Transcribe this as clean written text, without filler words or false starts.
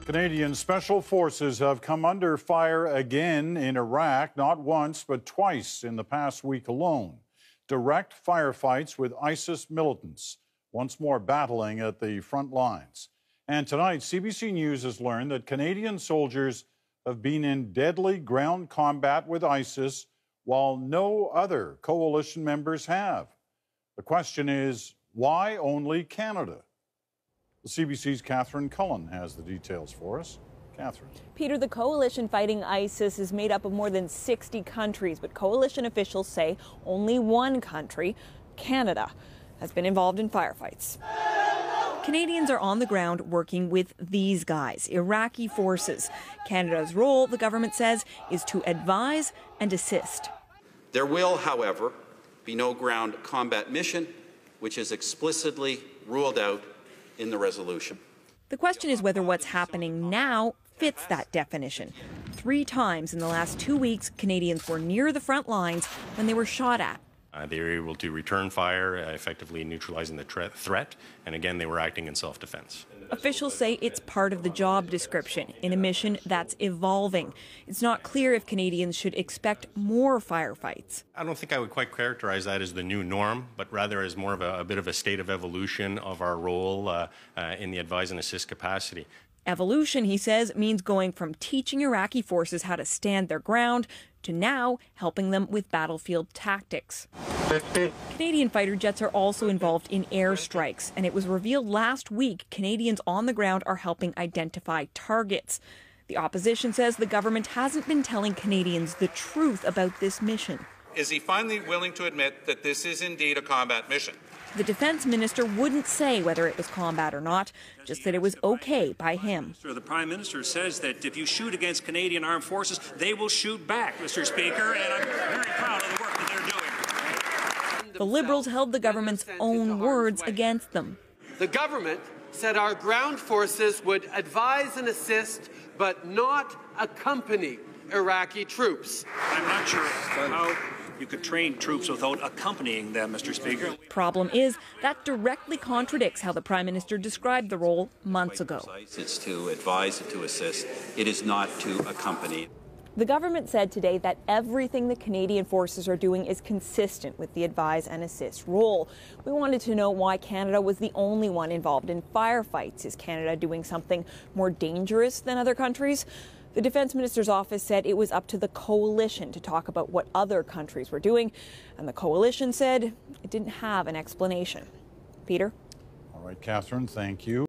Canadian special forces have come under fire again in Iraq, not once, but twice in the past week alone. Direct firefights with ISIS militants, once more battling at the front lines. And tonight, CBC News has learned that Canadian soldiers have been in deadly ground combat with ISIS, while no other coalition members have. The question is, why only Canada? CBC's Catherine Cullen has the details for us. Catherine. Peter, the coalition fighting ISIS is made up of more than 60 countries, but coalition officials say only one country, Canada, has been involved in firefights. Canadians are on the ground working with these guys, Iraqi forces. Canada's role, the government says, is to advise and assist. There will, however, be no ground combat mission, which is explicitly ruled out in the resolution. The question is whether what's happening now fits that definition. 3 times in the last 2 weeks, Canadians were near the front lines when they were shot at. They were able to return fire, effectively neutralizing the threat, and again, they were acting in self-defense. Officials say it's part of the job description in a mission that's evolving. It's not clear if Canadians should expect more firefights. I don't think I would quite characterize that as the new norm, but rather as more of a bit of a state of evolution of our role in the advise and assist capacity. Evolution, he says, means going from teaching Iraqi forces how to stand their ground to now helping them with battlefield tactics. Canadian fighter jets are also involved in airstrikes, and it was revealed last week Canadians on the ground are helping identify targets. The opposition says the government hasn't been telling Canadians the truth about this mission. Is he finally willing to admit that this is indeed a combat mission? The defense minister wouldn't say whether it was combat or not, just that it was okay by him. The Prime Minister says that if you shoot against Canadian armed forces, they will shoot back, Mr. Speaker, and I'm very proud of the work that they're doing. The Liberals held the government's own words against them. The government said our ground forces would advise and assist, but not accompany Iraqi troops. I'm not sure how you could train troops without accompanying them, Mr. Speaker. Problem is, that directly contradicts how the Prime Minister described the role months ago. It's to advise and to assist. It is not to accompany. The government said today that everything the Canadian forces are doing is consistent with the advise and assist role. We wanted to know why Canada was the only one involved in firefights. Is Canada doing something more dangerous than other countries? The Defense Minister's office said it was up to the coalition to talk about what other countries were doing, and the coalition said it didn't have an explanation. Peter? All right, Catherine, thank you.